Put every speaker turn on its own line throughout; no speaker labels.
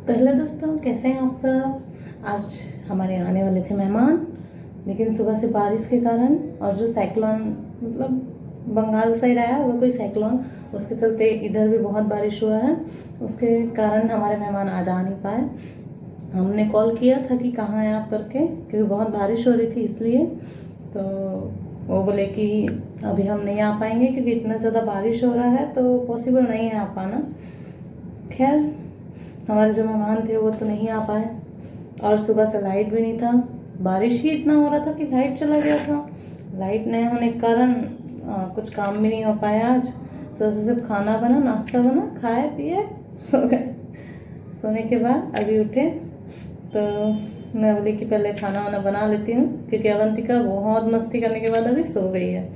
तो हेलो दोस्तों, कैसे हैं आप सब। आज हमारे आने वाले थे मेहमान, लेकिन सुबह से बारिश के कारण और जो साइक्लोन मतलब बंगाल साइड आया होगा कोई साइक्लोन, उसके चलते इधर भी बहुत बारिश हुआ है। उसके कारण हमारे मेहमान आज आ नहीं पाए। हमने कॉल किया था कि कहाँ हैं आप करके, क्योंकि बहुत बारिश हो रही थी इसलिए। तो वो बोले कि अभी हम नहीं आ पाएंगे क्योंकि इतना ज़्यादा बारिश हो रहा है, तो पॉसिबल नहीं है आ पाना। खैर, हमारे जो मेहमान थे वो तो नहीं आ पाए, और सुबह से लाइट भी नहीं था। बारिश ही इतना हो रहा था कि लाइट चला गया था। लाइट नहीं होने के कारण कुछ काम भी नहीं हो पाया आज। सुबह से सिर्फ खाना बना, नाश्ता बना, खाए पिए, सो गए। सोने के बाद अभी उठे तो मैं बोली कि पहले खाना वाना बना लेती हूँ, क्योंकि अवंतिका बहुत मस्ती करने के बाद अभी सो गई है।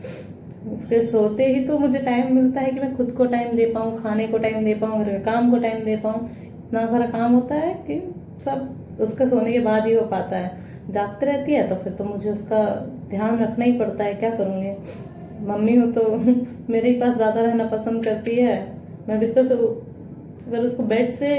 उसके सोते ही तो मुझे टाइम मिलता है कि मैं खुद को टाइम दे पाऊँ, खाने को टाइम दे पाऊँ, घर के काम को टाइम दे पाऊँ। इतना सारा काम होता है कि सब उसका सोने के बाद ही हो पाता है। जागती रहती है तो फिर तो मुझे उसका ध्यान रखना ही पड़ता है, क्या करूँगी। मम्मी हो तो मेरे ही पास ज़्यादा रहना पसंद करती है। मैं बिस्तर से अगर उसको बेड से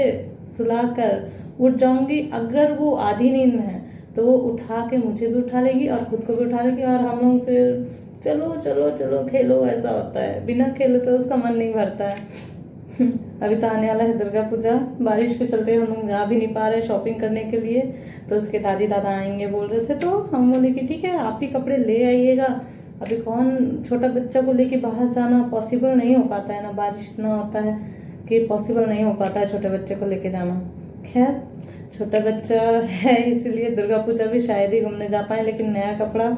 सुला कर उठ जाऊंगी, अगर वो आधी नींद में है तो वो उठा के मुझे भी उठा लेगी और खुद को भी उठा लेगी, और हम लोग फिर चलो चलो चलो खेलो, ऐसा होता है। बिना खेले तो उसका मन नहीं भरता है। अभी तो आने वाला है दुर्गा पूजा। बारिश के चलते हम लोग जा भी नहीं पा रहे शॉपिंग करने के लिए। तो उसके दादी दादा आएंगे बोल रहे थे, तो हम बोले कि ठीक है, आप ही कपड़े ले आइएगा। अभी कौन छोटा बच्चा को लेके बाहर जाना पॉसिबल नहीं हो पाता है ना, बारिश इतना होता है कि पॉसिबल नहीं हो पाता है छोटे बच्चे को लेके जाना। खैर, छोटा बच्चा है इसलिए दुर्गा पूजा भी शायद ही घूमने जा पाए, लेकिन नया कपड़ा,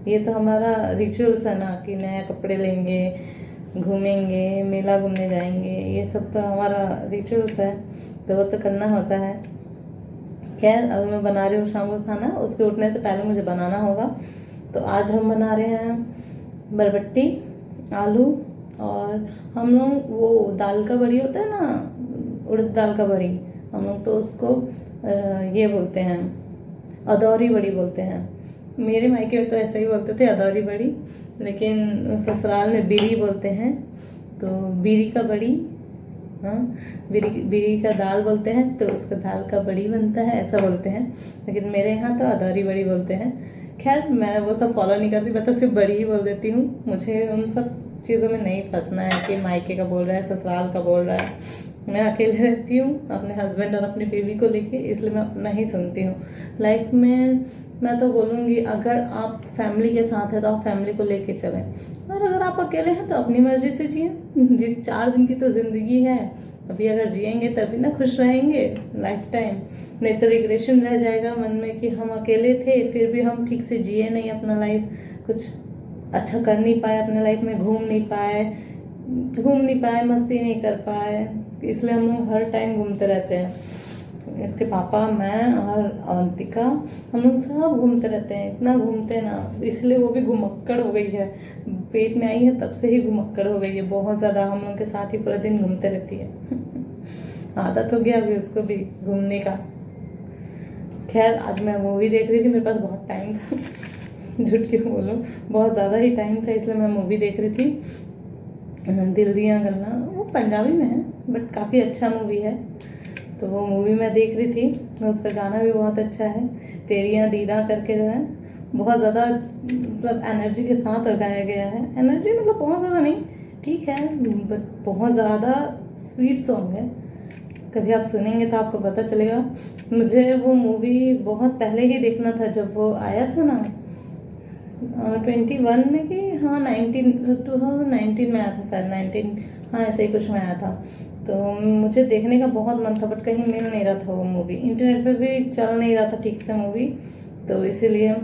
ये तो हमारा रिचुअल्स है ना कि नया कपड़े लेंगे, घूमेंगे, मेला घूमने जाएंगे, ये सब तो हमारा रिचुअल्स है, तो वो तो करना होता है। खैर, अभी मैं बना रही हूँ शाम को खाना, उसके उठने से पहले मुझे बनाना होगा। तो आज हम बना रहे हैं बरबट्टी, आलू, और हम लोग वो दाल का बड़ी होता है ना, उड़द दाल का बड़ी, हम लोग तो उसको ये बोलते हैं, अदौरी बड़ी बोलते हैं। मेरे मायके में तो ऐसा ही बोलते थे, अदौरी बड़ी, लेकिन ससुराल में बिरी बोलते हैं। तो बिरी का बड़ी, हाँ, बिरी बिरी का दाल बोलते हैं, तो उसका दाल का बड़ी बनता है ऐसा बोलते हैं। लेकिन मेरे यहाँ तो अदौरी बड़ी बोलते हैं। खैर, मैं वो सब फॉलो नहीं करती, मैं तो सिर्फ बड़ी ही बोल देती हूँ। मुझे उन सब चीज़ों में नहीं फंसना है कि मायके का बोल रहा है, ससुराल का बोल रहा है। मैं अकेले रहती हूँ अपने हस्बैंड और अपनी बेबी को लेके, इसलिए मैं अपना ही सुनती हूँ। लाइफ में मैं तो बोलूँगी, अगर आप फैमिली के साथ हैं तो आप फैमिली को लेके चलें, और अगर आप अकेले हैं तो अपनी मर्जी से जिए। जी, 4 दिन की तो ज़िंदगी है, अभी अगर जिएंगे तभी ना खुश रहेंगे लाइफ टाइम। नहीं तो रिग्रेशन रह जाएगा मन में कि हम अकेले थे, फिर भी हम ठीक से जिए नहीं अपना लाइफ, कुछ अच्छा कर नहीं पाए अपने लाइफ में, घूम नहीं पाए, मस्ती नहीं कर पाए। इसलिए हम लोग हर टाइम घूमते रहते हैं। इसके पापा, मैं और अवंतिका, हम लोग सब घूमते रहते हैं, इतना घूमते हैं ना, इसलिए वो भी घुमक्कड़ हो गई है। पेट में आई है तब से ही घुमक्कड़ हो गई है बहुत ज़्यादा, हम लोग के साथ ही पूरा दिन घूमते रहती है। आदत हो गया अभी उसको भी घूमने का। खैर, आज मैं मूवी देख रही थी, मेरे पास बहुत टाइम था। झूठ क्यों बोलूं, बहुत ज़्यादा ही टाइम था, इसलिए मैं मूवी देख रही थी, दिल दिया गल्ला। वो पंजाबी में है बट काफ़ी अच्छा मूवी है, तो वो मूवी मैं देख रही थी। उसका गाना भी बहुत अच्छा है, तेरियां दीदा करके जो है, बहुत ज़्यादा मतलब एनर्जी के साथ गाया गया है। एनर्जी मतलब बहुत ज़्यादा नहीं, ठीक है, बट बहुत ज़्यादा स्वीट सॉन्ग है। कभी आप सुनेंगे तो आपको पता चलेगा। मुझे वो मूवी बहुत पहले ही देखना था, जब वो आया था ना 21 में, कि हाँ 2019 में आया था शायद, 19, हाँ ऐसे ही कुछ में आया था। तो मुझे देखने का बहुत मन था, बट कहीं मिल नहीं रहा था वो मूवी, इंटरनेट पे भी चल नहीं रहा था ठीक से मूवी, तो इसीलिए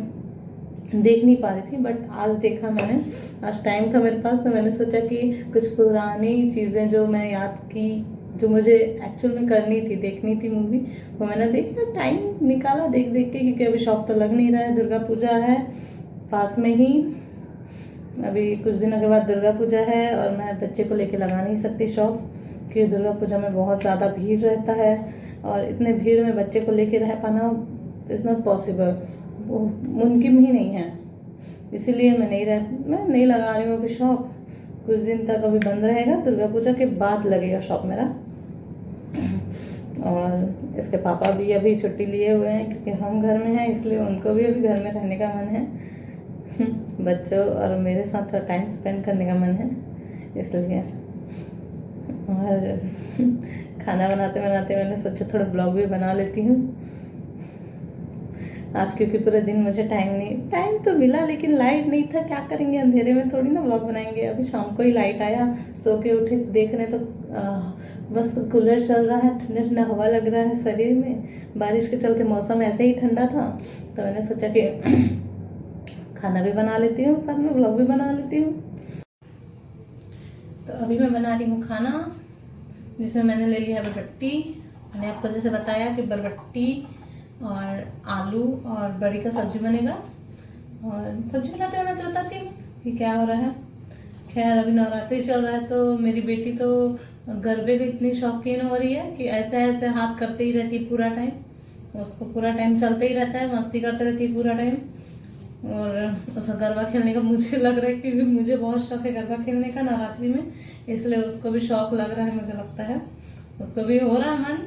देख नहीं पा रही थी। बट आज देखा मैंने, आज टाइम था मेरे पास, तो मैंने सोचा कि कुछ पुरानी चीज़ें जो मैं याद की, जो मुझे एक्चुअल में करनी थी, देखनी थी मूवी, वो मैंने देखा, टाइम निकाला देख देख के, क्योंकि अभी शॉप तो लग नहीं रहा है, दुर्गा पूजा है पास में ही। अभी कुछ दिनों के बाद दुर्गा पूजा है, और मैं बच्चे को लेके लगा नहीं सकती शॉप, क्योंकि दुर्गा पूजा में बहुत ज़्यादा भीड़ रहता है, और इतने भीड़ में बच्चे को लेके रह पाना इज़ नॉट पॉसिबल, वो मुमकिन ही नहीं है। इसीलिए मैं नहीं लगा रही हूँ अभी शॉप। कुछ दिन तक अभी बंद रहेगा, दुर्गा पूजा के बाद लगेगा शॉप मेरा। और इसके पापा भी अभी छुट्टी लिए हुए हैं क्योंकि हम घर में हैं, इसलिए उनको भी अभी घर में रहने का मन है। बच्चों और मेरे साथ थोड़ा टाइम स्पेंड करने का मन है इसलिए। और खाना बनाते बनाते मैंने सोचा थोड़ा ब्लॉग भी बना लेती हूँ आज, क्योंकि पूरे दिन मुझे टाइम तो मिला लेकिन लाइट नहीं था, क्या करेंगे, अंधेरे में थोड़ी ना ब्लॉग बनाएंगे। अभी शाम को ही लाइट आया, सो के उठे देखने तो बस कूलर चल रहा है, ठंडा ठंडा हवा लग रहा है शरीर में। बारिश के चलते मौसम ऐसे ही ठंडा था, तो मैंने सोचा कि खाना भी बना लेती हूँ, साथ में ब्लॉग भी बना लेती हूँ। तो अभी मैं बना रही हूँ खाना, जिसमें मैंने ले लिया है बरबट्टी। मैंने आपको जैसे बताया कि बरबट्टी और आलू और बड़ी का सब्जी बनेगा। और सब्जी बनाते बनाते बताती हूँ कि क्या हो रहा है। खैर अभी नवरात्रि चल रहा है, तो मेरी बेटी तो गरबे की इतनी शौकीन हो रही है कि ऐसे ऐसे हाथ करते ही रहती है पूरा टाइम। उसको पूरा टाइम चलते ही रहता है, मस्ती करते रहती है पूरा टाइम। और उसका गरबा खेलने का मुझे लग रहा है कि मुझे बहुत शौक है गरबा खेलने का नवरात्रि में, इसलिए उसको भी शौक लग रहा है, मुझे लगता है उसको भी हो रहा है मन।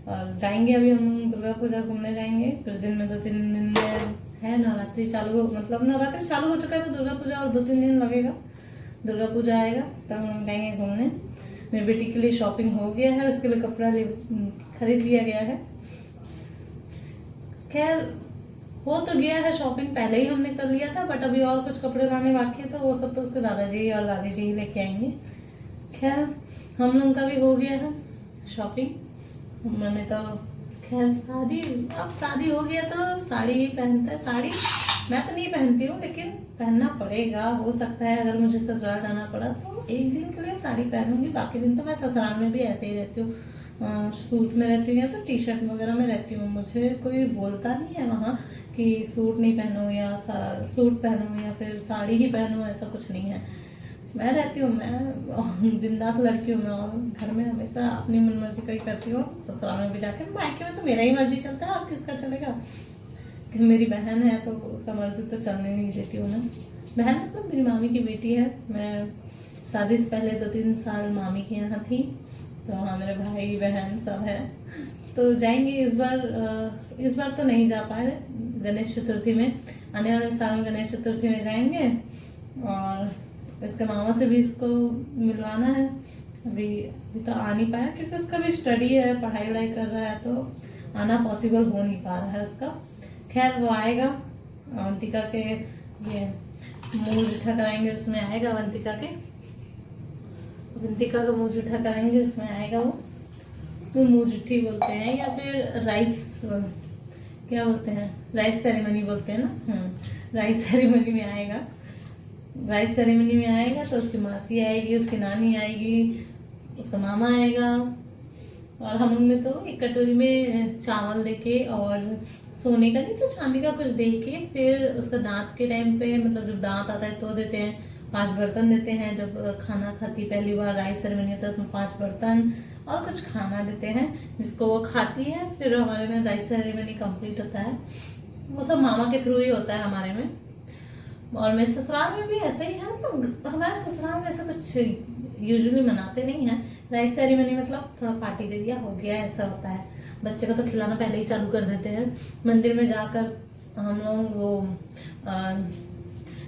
और जाएंगे अभी हम दुर्गा पूजा घूमने जाएंगे कुछ दिन में, 2-3 दिन में है नवरात्रि चालू, मतलब नवरात्रि चालू हो चुका है तो दुर्गा पूजा और 2-3 दिन लगेगा, दुर्गा पूजा आएगा तब हम जाएंगे घूमने। मेरी बेटी के लिए शॉपिंग हो गया है, उसके लिए कपड़ा खरीद लिया गया है। खैर हो तो गया है शॉपिंग, पहले ही हमने कर लिया था, बट अभी और कुछ कपड़े लाने बाकी है, तो वो सब तो उसके दादाजी और दादी जी ही लेके आएंगे। खैर हम लोगों का भी हो गया है शॉपिंग। मैंने तो खैर अब शादी हो गया तो साड़ी ही पहनता है। साड़ी मैं तो नहीं पहनती हूँ, लेकिन पहनना पड़ेगा, हो सकता है अगर मुझे ससुराल जाना पड़ा तो एक दिन के लिए साड़ी पहनूंगी, बाकी दिन तो मैं ससुराल में भी ऐसे ही रहती हूँ, सूट में रहती हूँ या तो टी शर्ट वगैरह में रहती हूँ। मुझे कोई बोलता नहीं है वहाँ कि सूट नहीं पहनो या सूट पहनो या फिर साड़ी ही पहनो, ऐसा कुछ नहीं है। मैं रहती हूँ, मैं बिंदास लड़की हूँ मैं, और घर में हमेशा अपनी मन मर्जी का ही करती हूँ। ससुराल में भी जाके, मायके में तो मेरा ही मर्जी चलता है, और किसका चलेगा। कि मेरी बहन है तो उसका मर्जी तो चलने नहीं देती हूँ मैं। बहन मतलब मेरी मामी की बेटी है। मैं शादी से पहले 2-3 साल मामी के यहाँ थी, तो वहाँ मेरे भाई बहन सब है। तो जाएंगे इस बार तो नहीं जा पाए, गणेश चतुर्थी में, आने वाले साल में गणेश चतुर्थी में जाएंगे। और इसके मामा से भी इसको मिलवाना है। अभी तो आ नहीं पाया क्योंकि उसका भी स्टडी है, पढ़ाई वढ़ाई कर रहा है, तो आना पॉसिबल हो नहीं पा रहा है उसका। खैर वो आएगा, अवंतिका के ये मुँह जूठा कराएंगे उसमें आएगा, अवंतिका का मुँह जूठा कराएंगे उसमें आएगा। वो मुँह जूठी बोलते हैं या फिर राइस, क्या बोलते हैं, राइस सेरेमनी बोलते हैं ना। राइस सेरेमनी में आएगा। राइस सेरेमनी में आएगा तो उसकी मासी आएगी, उसकी नानी आएगी, उसका मामा आएगा। और हम लोग ने तो एक कटोरी में चावल देके और सोने का नहीं तो चांदी का कुछ दे के, फिर उसका दांत के टाइम पे, मतलब जब दांत आता है तो देते हैं, 5 बर्तन देते हैं। जब खाना खाती पहली बार राइस सेरेमनी होता है उसमें 5 बर्तन और कुछ खाना देते हैं जिसको वो खाती है। फिर हमारे में राइस सेरेमनी कंप्लीट होता है। वो सब मामा के थ्रू ही होता है हमारे में। और मेरे ससुराल में भी ऐसा ही है, मतलब हमारे ससुराल में ऐसा कुछ यूजुअली मनाते नहीं है। राइस सेरेमनी मतलब थोड़ा पार्टी दे दिया, हो गया, ऐसा होता है। बच्चे को तो खिलाना पहले ही चालू कर देते हैं। मंदिर में जाकर हम लोग वो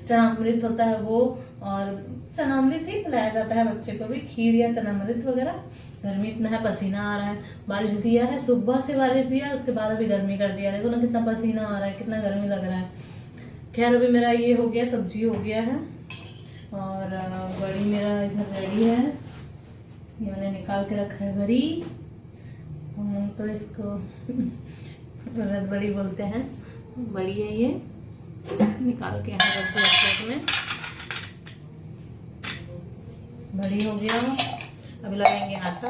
चनामृत होता है वो, और चनामृत ही खिलाया जाता है बच्चे को भी, खीर या चनामृत वगैरह। गर्मी इतना है, पसीना आ रहा है, बारिश दिया है, सुबह से बारिश दिया है, उसके बाद अभी गर्मी कर दिया। देखो ना कितना पसीना आ रहा है, कितना गर्मी लग रहा है। खैर अभी मेरा ये हो गया, सब्जी हो गया है, और बड़ी मेरा इधर रेडी है। ये मैंने निकाल के रखा है बड़ी, तो इसको रत बड़ी बोलते हैं, बड़ी है ये, निकाल के यहाँ रख दिया प्लेट में। बड़ी हो गया, अभी लगाएंगे आटा।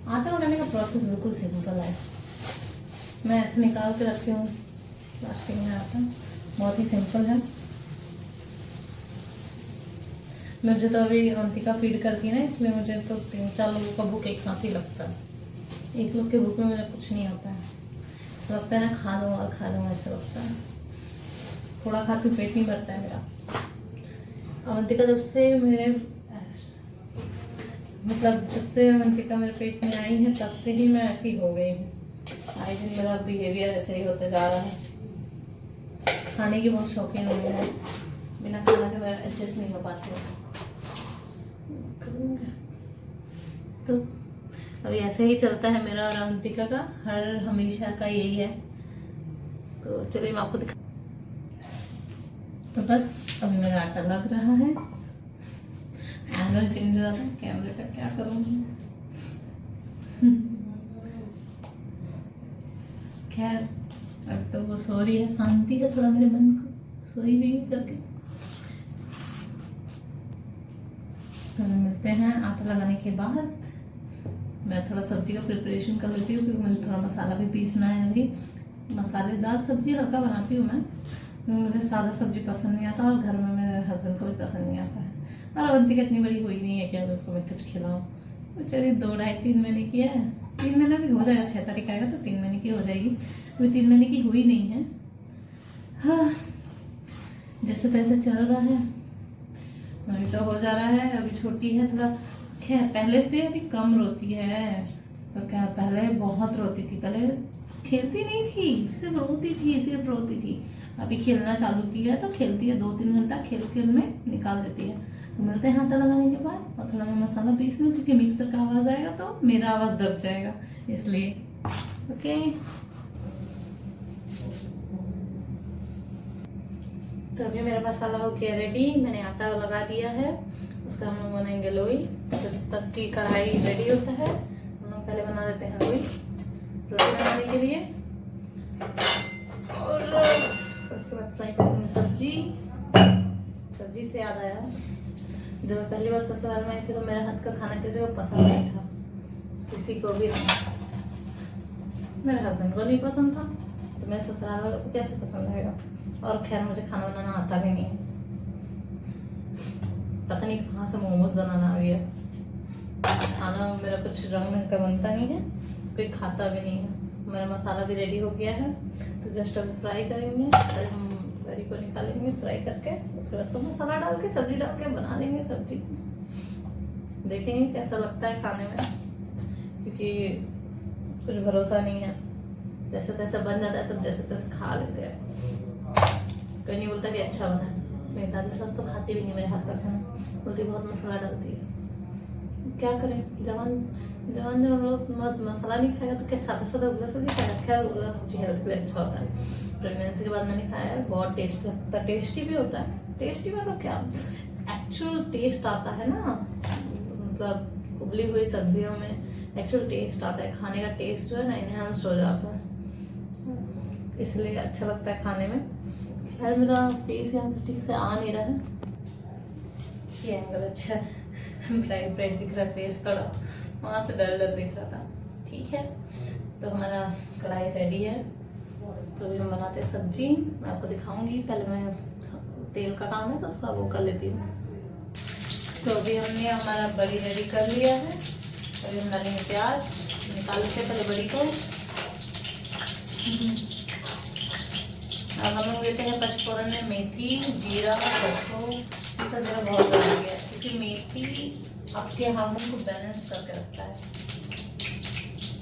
आटा बनाने का प्रोसेस बिल्कुल सिंपल है। मैं ऐसे निकाल के रखती हूँ प्लास्टिक में आटा, बहुत ही सिंपल है। मुझे तो अभी अवंतिका फीड करती है ना, इसलिए मुझे तो 3-4 लोगों का भूख एक साथ ही लगता है। एक लोग के भूख में मेरा कुछ नहीं होता है, ऐसा लगता है ना खा लूँ और खा लूँ, ऐसा लगता है। थोड़ा खाती पेट नहीं भरता है मेरा। अवंतिका जब से मतलब जब से अवंतिका मेरे पेट में आई है तब से ही मैं ऐसी हो गई हूँ। आए दिन मेरा बिहेवियर ऐसे ही होता जा रहा है। खाने की बहुत शौकीन हो गई है, बिना खाना के मैं एडजस्ट नहीं हो पाती हूँ। तो अभी ऐसे ही चलता है मेरा और अवंतिका का, हर हमेशा का यही है। तो चलिए मैं आपको दिखा। तो बस अभी मेरा आटा लग रहा है, एंगल चेंज हो रहा है कैमरे का, क्या करूँगी। खैर अब तो वो सो रही है, शांति है थोड़ा मेरे मन को, सोई भी करके। तो मिलते हैं आटा लगाने के बाद। मैं थोड़ा सब्जी का प्रिपरेशन कर लेती हूँ क्योंकि मुझे थोड़ा मसाला भी पीसना है। अभी मसालेदार सब्जी हल्का बनाती हूँ मैं, क्योंकि मुझे सादा सब्जी पसंद नहीं आता और घर में मेरे हस्बैंड को भी पसंद नहीं आता है। और अवंतिका इतनी बड़ी हुई नहीं है कि अगर उसको मैं कुछ खिलाऊँ। तो चलिए 2 ढाई 3 महीने की है, 3 महीने भी हो जाएगा, 6 तारीख आएगा तो 3 महीने की हो जाएगी। अभी 3 महीने की हुई नहीं है। हाँ जैसे तैसे चल रहा है, अभी तो हो जा रहा है। अभी छोटी है थोड़ा, खैर पहले से अभी कम रोती है। तो क्या पहले बहुत रोती थी, पहले खेलती नहीं थी, सिर्फ रोती थी, सिर्फ रोती थी। अभी खेलना चालू किया है तो खेलती है, 2-3 घंटा खेल खेल में निकाल देती है। तो मिलते हैं आटा लगाने के बाद, और थोड़ा मैं मसाला पीस लूँ क्योंकि मिक्सर का आवाज़ आएगा तो मेरा आवाज़ दब जाएगा, इसलिए। ओके तो अभी मेरा मसाला हो गया रेडी, मैंने आटा लगा दिया है। उसका हम लोग बनाएंगे लोई। तो जब तक की कढ़ाई रेडी होता है हम लोग पहले बना देते हैं लोई रोटी बनाने के लिए, और उसके बाद फ्राई करेंगे सब्जी। सब्जी से याद आया, जब मैं पहली बार ससुराल में आई थी तो मेरे हाथ का खाना किसी को पसंद नहीं था, किसी को भी नहीं। मेरे हस्बैंड को नहीं पसंद था तो मेरे ससुराल वालों को कैसे पसंद आएगा। और खैर मुझे खाना बनाना आता भी नहीं है, पता नहीं कहाँ से मोमोज बनाना आ गया। खाना मेरा कुछ रंग का बनता नहीं है, कोई खाता भी नहीं है। मेरा मसाला भी रेडी हो गया है, तो जस्ट अभी फ्राई करेंगे। पहले हम करी को निकालेंगे फ्राई करके, उसके बाद सब मसाला डाल के सब्जी डाल के बना देंगे सब्जी। देखेंगे कैसा लगता है खाने में, क्योंकि कुछ भरोसा नहीं है, जैसे तैसे बन जाता है सब, जैसे तैसे खा लेते हैं। कोई नहीं बोलता कि अच्छा बना है। मेरी दादी सास तो खाती भी नहीं मेरे हाथ का खाना, बोलती बहुत मसाला डालती है। क्या करें, जवान जवान जब हम लोग मसाला नहीं खाएगा तो क्या सादा सादा उगला सब्जी खाएगा। खैर उगला सब्जी हेल्थ के लिए अच्छा होता है। प्रेगनेंसी के बाद मैंने खाया है, बहुत टेस्ट लगता है, टेस्टी भी होता है। टेस्टी में तो क्या एक्चुअल टेस्ट आता है ना, मतलब उबली हुई सब्जियों में एक्चुअल टेस्ट आता है, खाने का टेस्ट जो है ना इनहेंस हो जाता है, इसलिए अच्छा लगता है खाने में। खैर मेरा फेस यहाँ से ठीक से आ नहीं रहा है, ये एंगल अच्छा है, ब्राइट ब्राइट दिख रहा है फेस, थोड़ा वहाँ से डर डर दिख रहा था। ठीक है, तो हमारा कढ़ाई रेडी है, तो अभी हम बनाते हैं सब्जी। मैं आपको दिखाऊंगी, पहले मैं तेल का काम है तो थोड़ा वो कर लेती हूँ। तो अभी हमने हमारा बड़ी रेडी कर लिया है, अभी हम डालेंगे प्याज, निकाल लेते हैं पहले बड़ी को। अब हम लोग लेते हैं पचफोरन में मेथी, जीरा, सरसों, ये सब मेरा बहुत ज़रूरी है क्योंकि मेथी आपके हार्मोन को बैलेंस करके रखता है।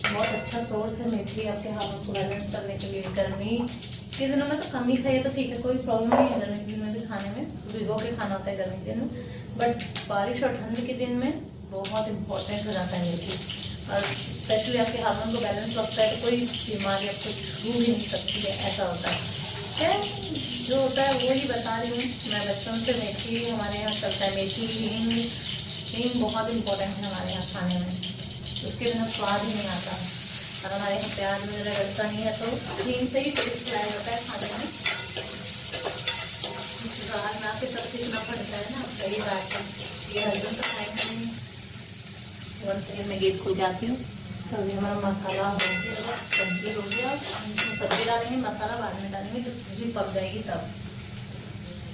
बहुत अच्छा सोर्स है मेथी आपके हार्मोन को बैलेंस करने के लिए। गर्मी के दिनों में तो कम ही खाइए तो ठीक है, कोई प्रॉब्लम नहीं है। गर्मी के दिन में भी खाने में भिगो के खाना होता है गर्मी के दिन में, बट बारिश और ठंड के दिन में बहुत इम्पोर्टेंट हो जाता है मेथी। और स्पेशली आपके हार्मोन को बैलेंस रखता है तो कोई बीमारी आपको छू भी नहीं सकती है, ऐसा होता है। जो होता है वो ही बता रही हूँ मैं। बचपन से मेथी हमारे यहाँ चलता है, मेथी हींग, हींग बहुत इम्पोर्टेंट है हमारे यहाँ खाने में, उसके बिना स्वाद ही नहीं आता। और हमारे यहाँ प्याज वगैरह डलता नहीं है तो हींग से ही टेस्ट लाया जाता है खाने में। बाहर में आके सब सीखना पड़ता है ना, सही बात है। ये हस्बैंड तो खाएंगे नहीं। 1 सेकेंड में गेट खुल जाती हूँ। तो अभी हमारा मसाला हो गया, सब्जी हो गया, सब्जी डालेंगे, मसाला बाद में डालेंगे जब सब्जी पक जाएगी तब,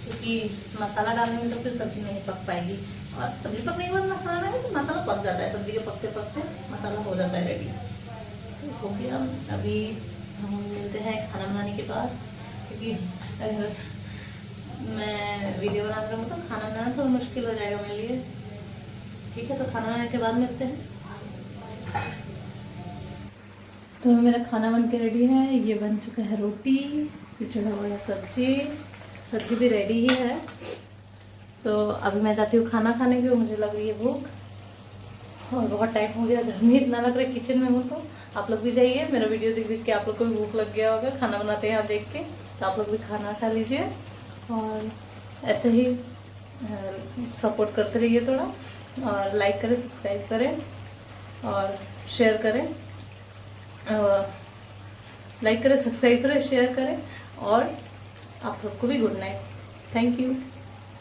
क्योंकि मसाला डालेंगे तो फिर सब्जी नहीं पक पाएगी। और सब्जी पकने के बाद मसाला डालेंगे तो मसाला पक जाता है, सब्जी के पकते पकते मसाला हो जाता है रेडी। तो हो गया। अभी हम मिलते हैं खाना बनाने के बाद, क्योंकि अगर मैं वीडियो बना रहा हूँ तो खाना बनाना थोड़ा मुश्किल हो जाएगा मेरे लिए। ठीक है, तो खाना बनाने के बाद मिलते हैं। तो मेरा खाना बन के रेडी है। ये बन चुका है रोटी, फिर चढ़ा हुआ है सब्जी भी रेडी ही है। तो अभी मैं जाती हूँ खाना खाने के, मुझे लग रही है भूख और बहुत टाइम हो गया, गर्मी इतना लग रहा है किचन में हूँ। तो आप लोग भी जाइए, मेरा वीडियो देख देख के आप लोग को भी भूख लग गया होगा खाना बनाते हैं यहाँ देख के, तो आप लोग भी खाना खा लीजिए और ऐसे ही सपोर्ट करते रहिए थोड़ा, और लाइक करें, सब्सक्राइब करें और शेयर करें, लाइक करें, सब्सक्राइब करें, शेयर करें, और आप सबको भी गुड नाइट। Thank you.